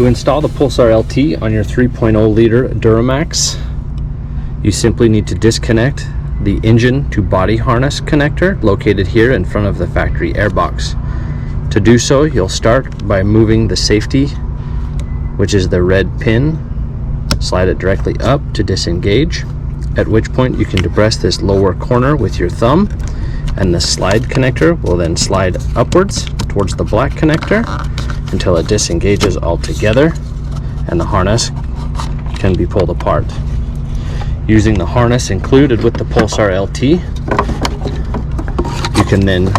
To install the Pulsar LT on your 3.0 liter Duramax, you simply need to disconnect the engine to body harness connector located here in front of the factory airbox. To do so, you'll start by moving the safety, which is the red pin, slide it directly up to disengage, at which point you can depress this lower corner with your thumb, and the slide connector will then slide upwards towards the black connector until it disengages altogether and the harness can be pulled apart. Using the harness included with the Pulsar LT, you can then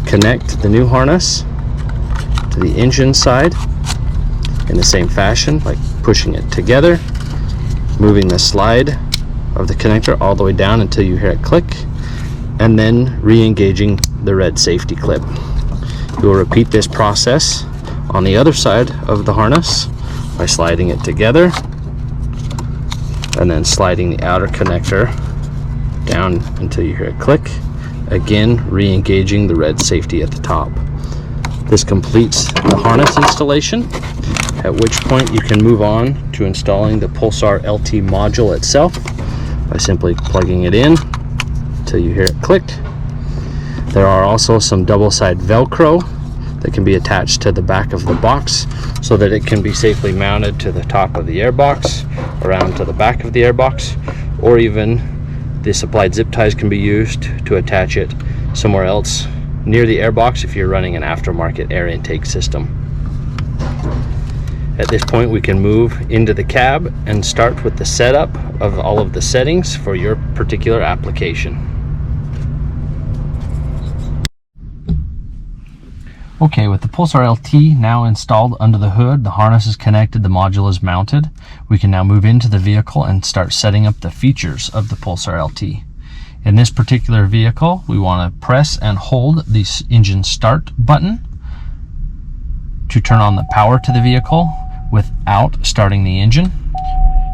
connect the new harness to the engine side in the same fashion by pushing it together, moving the slide of the connector all the way down until you hear it click, and then re-engaging the red safety clip. You will repeat this process on the other side of the harness by sliding it together and then sliding the outer connector down until you hear it click, again re-engaging the red safety at the top. This completes the harness installation, at which point you can move on to installing the Pulsar LT module itself by simply plugging it in until you hear it click. There are also some double-side Velcro that can be attached to the back of the box so that it can be safely mounted to the top of the airbox, around to the back of the airbox, or even the supplied zip ties can be used to attach it somewhere else near the airbox if you're running an aftermarket air intake system. At this point, we can move into the cab and start with the setup of all of the settings for your particular application. Okay, with the Pulsar LT now installed under the hood, the harness is connected, the module is mounted, we can now move into the vehicle and start setting up the features of the Pulsar LT. In this particular vehicle, we want to press and hold the engine start button to turn on the power to the vehicle without starting the engine.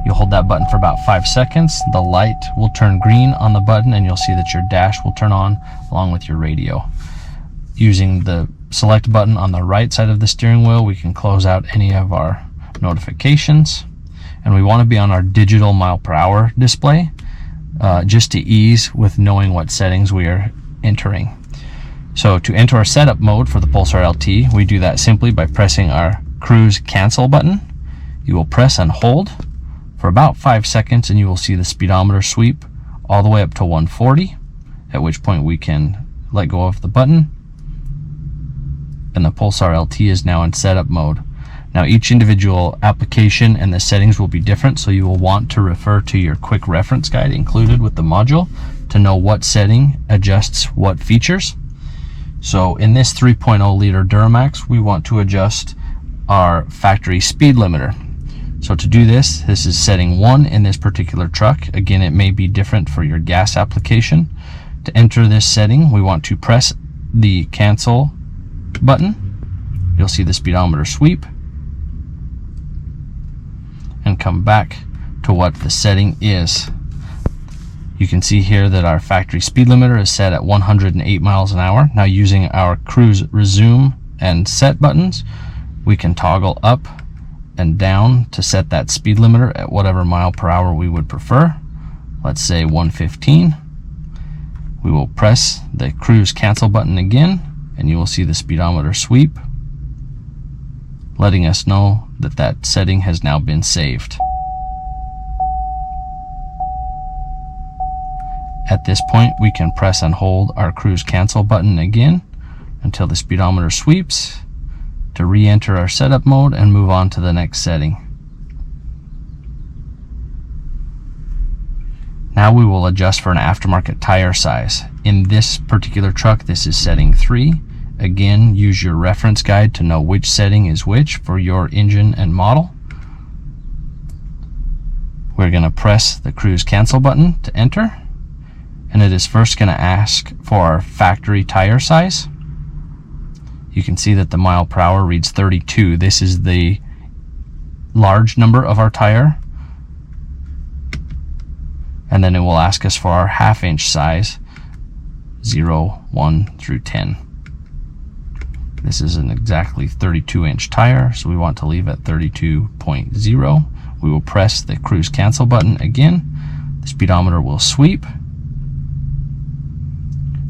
You'll hold that button for about 5 seconds. The light will turn green on the button and you'll see that your dash will turn on along with your radio. Using the select button on the right side of the steering wheel, we can close out any of our notifications, and we want to be on our digital mile per hour display just to ease with knowing what settings we are entering. So to enter our setup mode for the Pulsar LT, we do that simply by pressing our cruise cancel button. You will press and hold for about 5 seconds and you will see the speedometer sweep all the way up to 140, at which point we can let go of the button and the Pulsar LT is now in setup mode. Now each individual application and the settings will be different, so you will want to refer to your quick reference guide included with the module to know what setting adjusts what features. So in this 3.0 liter Duramax, we want to adjust our factory speed limiter. So to do this, this is setting 1 in this particular truck. Again, it may be different for your gas application. To enter this setting, we want to press the cancel button. You'll see the speedometer sweep and come back to what the setting is. You can see here that our factory speed limiter is set at 108 miles an hour. Now using our cruise resume and set buttons, we can toggle up and down to set that speed limiter at whatever mile per hour we would prefer. Let's say 115. We will press the cruise cancel button again and you will see the speedometer sweep, letting us know that that setting has now been saved. At this point, we can press and hold our cruise cancel button again until the speedometer sweeps to re-enter our setup mode and move on to the next setting. Now we will adjust for an aftermarket tire size. In this particular truck, this is setting 3. Again, use your reference guide to know which setting is which for your engine and model. We're going to press the cruise cancel button to enter, and it is first going to ask for our factory tire size. You can see that the mile per hour reads 32. This is the large number of our tire. And then it will ask us for our half-inch size, 0, 1 through 10. This is an exactly 32-inch tire, so we want to leave at 32.0. We will press the cruise cancel button again. The speedometer will sweep.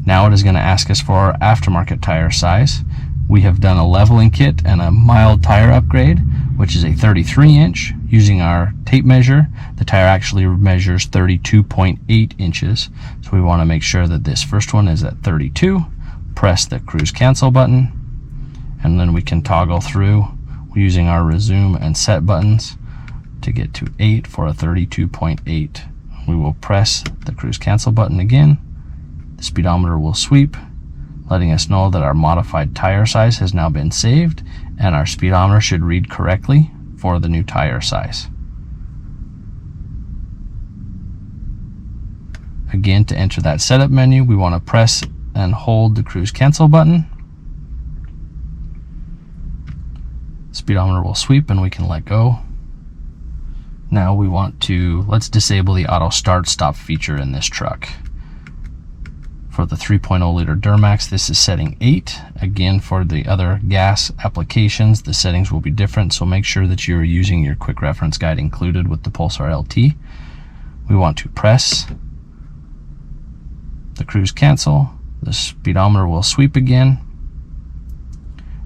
Now it is going to ask us for our aftermarket tire size. We have done a leveling kit and a mild tire upgrade, which is a 33-inch. Using our tape measure, the tire actually measures 32.8 inches. So we want to make sure that this first one is at 32. Press the cruise cancel button, and then we can toggle through using our resume and set buttons to get to 8 for a 32.8. We will press the cruise cancel button again. The speedometer will sweep, letting us know that our modified tire size has now been saved, and our speedometer should read correctly for the new tire size. Again, to enter that setup menu, we want to press and hold the cruise cancel button. Speedometer will sweep and we can let go. Now we want to, let's disable the auto start stop feature in this truck. For the 3.0 liter Duramax, this is setting 8. Again, for the other gas applications, the settings will be different, so make sure that you're using your quick reference guide included with the Pulsar LT. We want to press the cruise cancel. The speedometer will sweep again.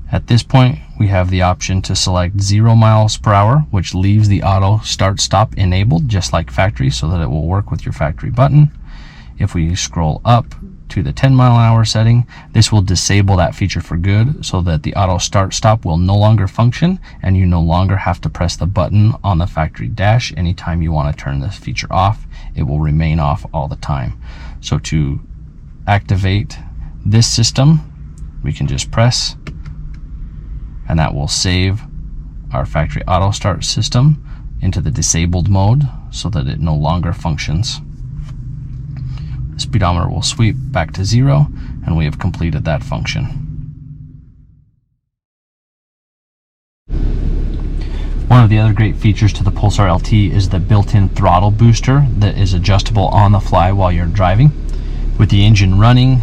At this point, we have the option to select 0 miles per hour, which leaves the auto start stop enabled, just like factory, so that it will work with your factory button. If we scroll up to the 10 mile an hour setting, this will disable that feature for good, so that the auto start stop will no longer function and you no longer have to press the button on the factory dash anytime you want to turn this feature off. It will remain off all the time. So to activate this system, we can just press, and that will save our factory auto start system into the disabled mode so that it no longer functions. The speedometer will sweep back to 0, and we have completed that function. One of the other great features to the Pulsar LT is the built-in throttle booster that is adjustable on the fly while you're driving. With the engine running,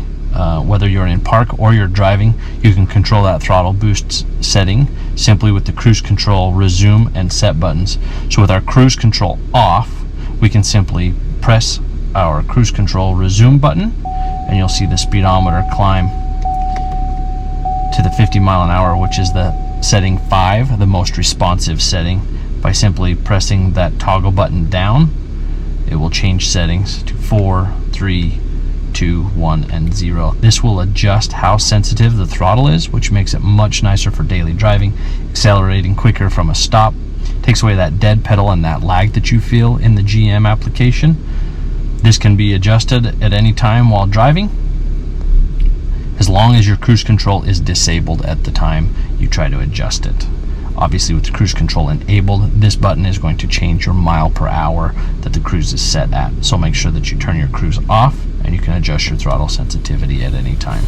whether you're in park or you're driving, you can control that throttle boost setting simply with the cruise control, resume, and set buttons. So with our cruise control off, we can simply press our cruise control resume button, and you'll see the speedometer climb to the 50 mile an hour, which is the setting 5, the most responsive setting. By simply pressing that toggle button down, it will change settings to 4, 3, 2, 1, and 0. This will adjust how sensitive the throttle is, which makes it much nicer for daily driving, accelerating quicker from a stop, takes away that dead pedal and that lag that you feel in the GM application. This can be adjusted at any time while driving, as long as your cruise control is disabled at the time you try to adjust it. Obviously, with the cruise control enabled, this button is going to change your mile per hour that the cruise is set at. So make sure that you turn your cruise off, and you can adjust your throttle sensitivity at any time.